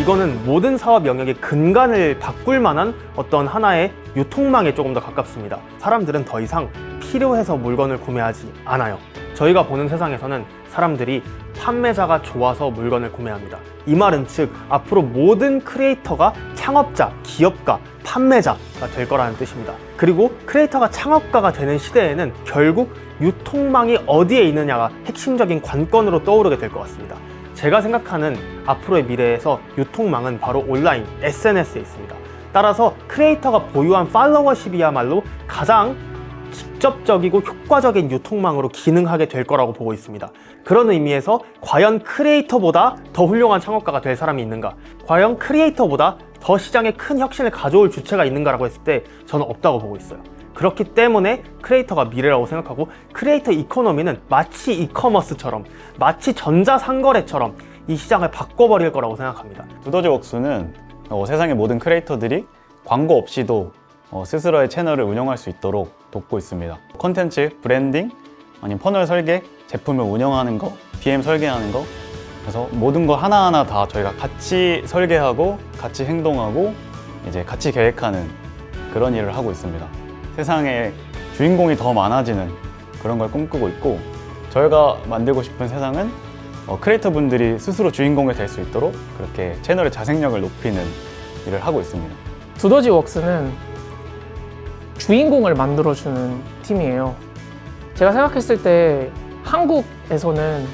이거는 모든 사업 영역의 근간을 바꿀 만한 어떤 하나의 유통망에 조금 더 가깝습니다. 사람들은 더 이상 필요해서 물건을 구매하지 않아요. 저희가 보는 세상에서는 사람들이 판매자가 좋아서 물건을 구매합니다. 이 말은 즉 앞으로 모든 크리에이터가 창업자, 기업가, 판매자가 될 거라는 뜻입니다. 그리고 크리에이터가 창업가가 되는 시대에는 결국 유통망이 어디에 있느냐가 핵심적인 관건으로 떠오르게 될 것 같습니다. 제가 생각하는 앞으로의 미래에서 유통망은 바로 온라인, SNS에 있습니다. 따라서 크리에이터가 보유한 팔로워십이야말로 가장 직접적이고 효과적인 유통망으로 기능하게 될 거라고 보고 있습니다. 그런 의미에서 과연 크리에이터보다 더 훌륭한 창업가가 될 사람이 있는가? 과연 크리에이터보다 더 시장에 큰 혁신을 가져올 주체가 있는가라고 했을 때 저는 없다고 보고 있어요. 그렇기 때문에 크리에이터가 미래라고 생각하고, 크리에이터 이코노미는 마치 이커머스처럼, 마치 전자상거래처럼 이 시장을 바꿔버릴 거라고 생각합니다. 두더지웍스는 세상의 모든 크리에이터들이 광고 없이도 스스로의 채널을 운영할 수 있도록 돕고 있습니다. 콘텐츠, 브랜딩, 아니면 퍼널 설계, 제품을 운영하는 거, BM 설계하는 거, 그래서 모든 거 하나하나 다 저희가 같이 설계하고 같이 행동하고 이제 같이 계획하는 그런 일을 하고 있습니다. 세상에 주인공이 더 많아지는 그런 걸 꿈꾸고 있고, 저희가 만들고 싶은 세상은 크리에이터 분들이 스스로 주인공이 될 수 있도록 그렇게 채널의 자생력을 높이는 일을 하고 있습니다. 두더지웍스는 주인공을 만들어주는 팀이에요. 제가 생각했을 때 한국에서는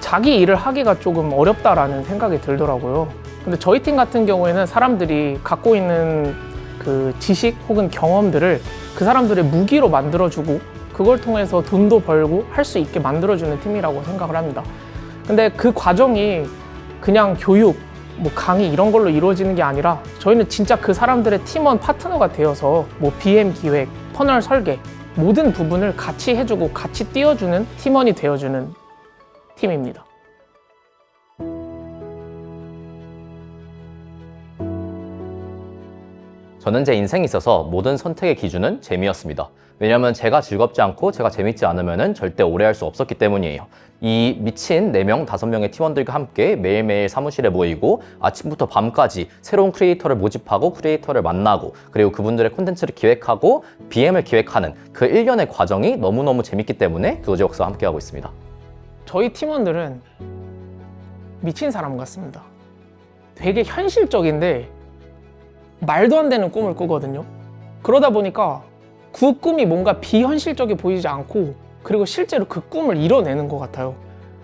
자기 일을 하기가 조금 어렵다라는 생각이 들더라고요. 근데 저희 팀 같은 경우에는 사람들이 갖고 있는 그 지식 혹은 경험들을 그 사람들의 무기로 만들어주고, 그걸 통해서 돈도 벌고 할 수 있게 만들어주는 팀이라고 생각을 합니다. 근데 그 과정이 그냥 교육, 강의 이런 걸로 이루어지는 게 아니라, 저희는 진짜 그 사람들의 팀원 파트너가 되어서 BM 기획, 퍼널 설계 모든 부분을 같이 해주고 같이 띄워주는 팀원이 되어주는 팀입니다. 저는 제 인생에 있어서 모든 선택의 기준은 재미였습니다. 왜냐하면 제가 즐겁지 않고 제가 재밌지 않으면 절대 오래 할 수 없었기 때문이에요. 이 미친 4명, 5명의 팀원들과 함께 매일매일 사무실에 모이고 아침부터 밤까지 새로운 크리에이터를 모집하고 크리에이터를 만나고, 그리고 그분들의 콘텐츠를 기획하고 BM을 기획하는 그 일련의 과정이 너무너무 재밌기 때문에 두더지웍스와 함께하고 있습니다. 저희 팀원들은 미친 사람 같습니다. 되게 현실적인데 말도 안 되는 꿈을 꾸거든요. 그러다 보니까 그 꿈이 뭔가 비현실적이 보이지 않고, 그리고 실제로 그 꿈을 이뤄내는 것 같아요.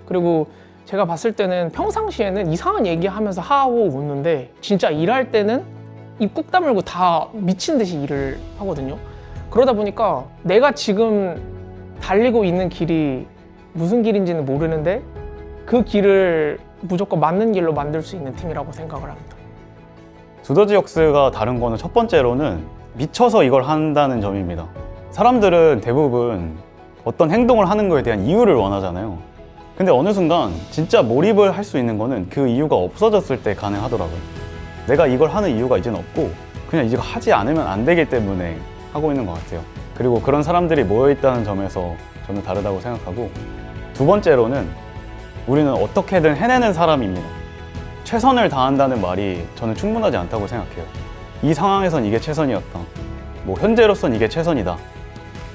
그리고 제가 봤을 때는 평상시에는 이상한 얘기하면서 하고 웃는데, 진짜 일할 때는 입 꾹 다물고 다 미친 듯이 일을 하거든요. 그러다 보니까 내가 지금 달리고 있는 길이 무슨 길인지는 모르는데 그 길을 무조건 맞는 길로 만들 수 있는 팀이라고 생각을 합니다. 두더지웍스가 다른 거는 첫 번째로는 미쳐서 이걸 한다는 점입니다. 사람들은 대부분 어떤 행동을 하는 거에 대한 이유를 원하잖아요. 근데 어느 순간 진짜 몰입을 할 수 있는 거는 그 이유가 없어졌을 때 가능하더라고요. 내가 이걸 하는 이유가 이제는 없고 그냥 이거 하지 않으면 안 되기 때문에 하고 있는 것 같아요. 그리고 그런 사람들이 모여있다는 점에서 저는 다르다고 생각하고, 두 번째로는 우리는 어떻게든 해내는 사람입니다. 최선을 다한다는 말이 저는 충분하지 않다고 생각해요. 이 상황에선 이게 최선이었다, 현재로선 이게 최선이다,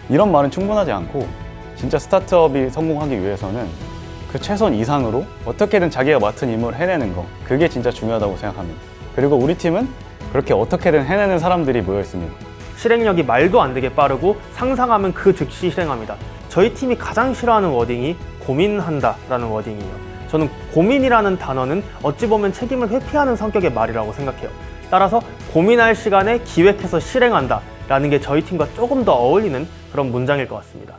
이런 말은 충분하지 않고, 진짜 스타트업이 성공하기 위해서는 그 최선 이상으로 어떻게든 자기가 맡은 임무를 해내는 거, 그게 진짜 중요하다고 생각합니다. 그리고 우리 팀은 그렇게 어떻게든 해내는 사람들이 모여 있습니다. 실행력이 말도 안 되게 빠르고 상상하면 그 즉시 실행합니다. 저희 팀이 가장 싫어하는 워딩이 고민한다 라는 워딩이에요. 저는 고민이라는 단어는 어찌 보면 책임을 회피하는 성격의 말이라고 생각해요. 따라서 고민할 시간에 기획해서 실행한다 라는 게 저희 팀과 조금 더 어울리는 그런 문장일 것 같습니다.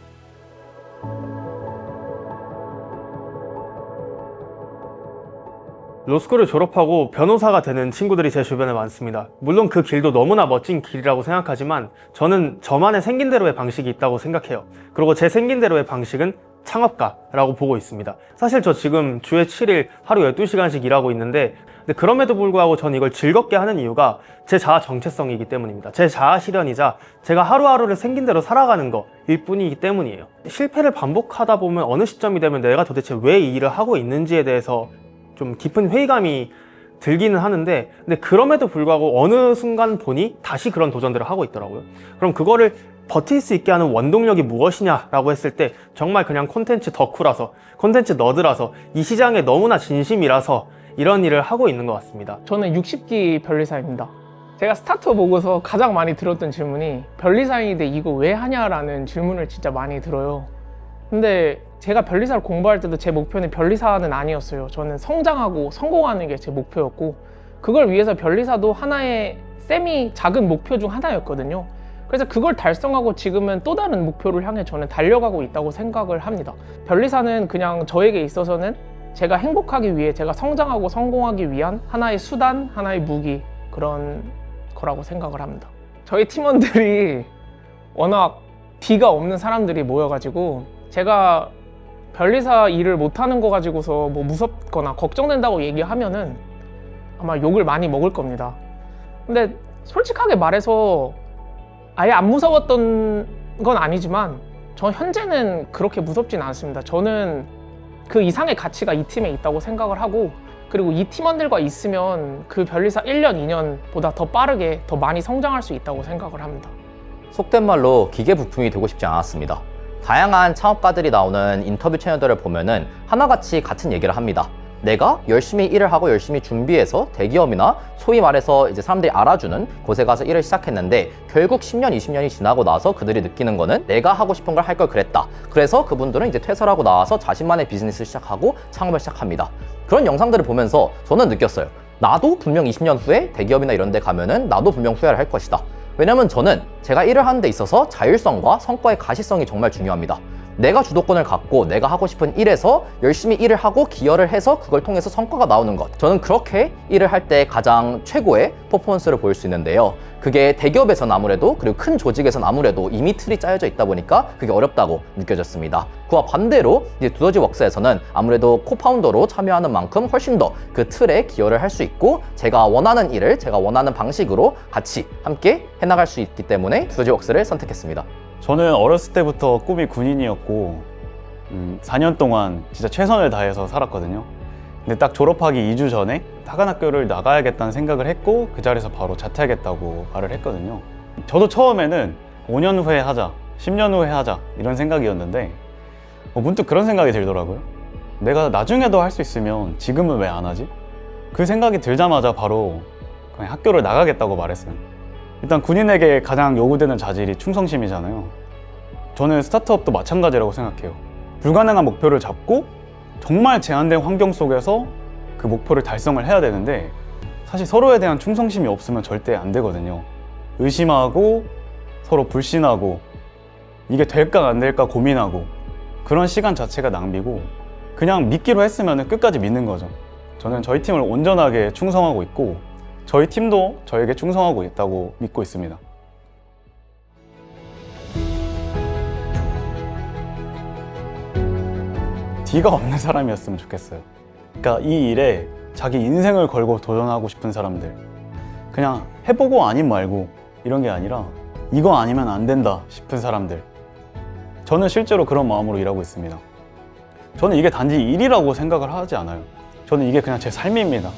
로스쿨을 졸업하고 변호사가 되는 친구들이 제 주변에 많습니다. 물론 그 길도 너무나 멋진 길이라고 생각하지만 저는 저만의 생긴 대로의 방식이 있다고 생각해요. 그리고 제 생긴 대로의 방식은 창업가라고 보고 있습니다. 사실 저 지금 주에 7일 하루 12시간씩 일하고 있는데, 근데 그럼에도 불구하고 저는 이걸 즐겁게 하는 이유가 제 자아 정체성이기 때문입니다. 제 자아 실현이자 제가 하루하루를 생긴 대로 살아가는 거일 뿐이기 때문이에요. 실패를 반복하다 보면 어느 시점이 되면 내가 도대체 왜 이 일을 하고 있는지에 대해서 좀 깊은 회의감이 들기는 하는데, 근데 그럼에도 불구하고 어느 순간 보니 다시 그런 도전들을 하고 있더라고요. 그럼 그거를 버틸 수 있게 하는 원동력이 무엇이냐라고 했을 때 정말 그냥 콘텐츠 덕후라서, 콘텐츠 너드라서, 이 시장에 너무나 진심이라서 이런 일을 하고 있는 것 같습니다. 저는 60기 변리사입니다. 제가 스타터 보고서 가장 많이 들었던 질문이 변리사인데 이거 왜 하냐라는 질문을 진짜 많이 들어요. 근데 제가 변리사를 공부할 때도 제 목표는 변리사는 아니었어요. 저는 성장하고 성공하는 게 제 목표였고, 그걸 위해서 변리사도 하나의 세미 작은 목표 중 하나였거든요. 그래서 그걸 달성하고 지금은 또 다른 목표를 향해 저는 달려가고 있다고 생각을 합니다. 변리사는 그냥 저에게 있어서는 제가 행복하기 위해, 제가 성장하고 성공하기 위한 하나의 수단, 하나의 무기, 그런 거라고 생각을 합니다. 저희 팀원들이 워낙 D가 없는 사람들이 모여가지고 제가 변리사 일을 못하는 거 가지고서 뭐 무섭거나 걱정된다고 얘기하면은 아마 욕을 많이 먹을 겁니다. 근데 솔직하게 말해서 아예 안 무서웠던 건 아니지만 저 현재는 그렇게 무섭진 않습니다. 저는 그 이상의 가치가 이 팀에 있다고 생각을 하고, 그리고 이 팀원들과 있으면 그 변리사 1년, 2년보다 더 빠르게 더 많이 성장할 수 있다고 생각을 합니다. 속된 말로 기계 부품이 되고 싶지 않았습니다. 다양한 창업가들이 나오는 인터뷰 채널들을 보면은 하나같이 같은 얘기를 합니다. 내가 열심히 일을 하고 열심히 준비해서 대기업이나 소위 말해서 이제 사람들이 알아주는 곳에 가서 일을 시작했는데, 결국 10년, 20년이 지나고 나서 그들이 느끼는 거는 내가 하고 싶은 걸 할 걸 그랬다. 그래서 그분들은 이제 퇴사를 하고 나와서 자신만의 비즈니스를 시작하고 창업을 시작합니다. 그런 영상들을 보면서 저는 느꼈어요. 나도 분명 20년 후에 대기업이나 이런 데 가면은 나도 분명 후회를 할 것이다. 왜냐면 저는 제가 일을 하는 데 있어서 자율성과 성과의 가시성이 정말 중요합니다. 내가 주도권을 갖고 내가 하고 싶은 일에서 열심히 일을 하고 기여를 해서 그걸 통해서 성과가 나오는 것, 저는 그렇게 일을 할 때 가장 최고의 퍼포먼스를 보일 수 있는데요. 그게 대기업에서는 아무래도, 그리고 큰 조직에서는 아무래도 이미 틀이 짜여져 있다 보니까 그게 어렵다고 느껴졌습니다. 그와 반대로 이제 두더지웍스에서는 아무래도 코파운더로 참여하는 만큼 훨씬 더 그 틀에 기여를 할 수 있고, 제가 원하는 일을 제가 원하는 방식으로 같이 함께 해나갈 수 있기 때문에 두더지웍스를 선택했습니다. 저는 어렸을 때부터 꿈이 군인이었고 4년 동안 진짜 최선을 다해서 살았거든요. 근데 딱 졸업하기 2주 전에 사관학교를 나가야겠다는 생각을 했고, 그 자리에서 바로 자퇴하겠다고 말을 했거든요. 저도 처음에는 5년 후에 하자, 10년 후에 하자 이런 생각이었는데 문득 그런 생각이 들더라고요. 내가 나중에도 할 수 있으면 지금은 왜 안 하지? 그 생각이 들자마자 바로 그냥 학교를 나가겠다고 말했어요. 일단 군인에게 가장 요구되는 자질이 충성심이잖아요. 저는 스타트업도 마찬가지라고 생각해요. 불가능한 목표를 잡고 정말 제한된 환경 속에서 그 목표를 달성을 해야 되는데, 사실 서로에 대한 충성심이 없으면 절대 안 되거든요. 의심하고 서로 불신하고 이게 될까 안 될까 고민하고, 그런 시간 자체가 낭비고, 그냥 믿기로 했으면 끝까지 믿는 거죠. 저는 저희 팀을 온전하게 충성하고 있고 저희 팀도 저에게 충성하고 있다고 믿고 있습니다. D가 없는 사람이었으면 좋겠어요. 그러니까 이 일에 자기 인생을 걸고 도전하고 싶은 사람들, 그냥 해보고 아님 말고 이런 게 아니라 이거 아니면 안 된다 싶은 사람들, 저는 실제로 그런 마음으로 일하고 있습니다. 저는 이게 단지 일이라고 생각을 하지 않아요. 저는 이게 그냥 제 삶입니다.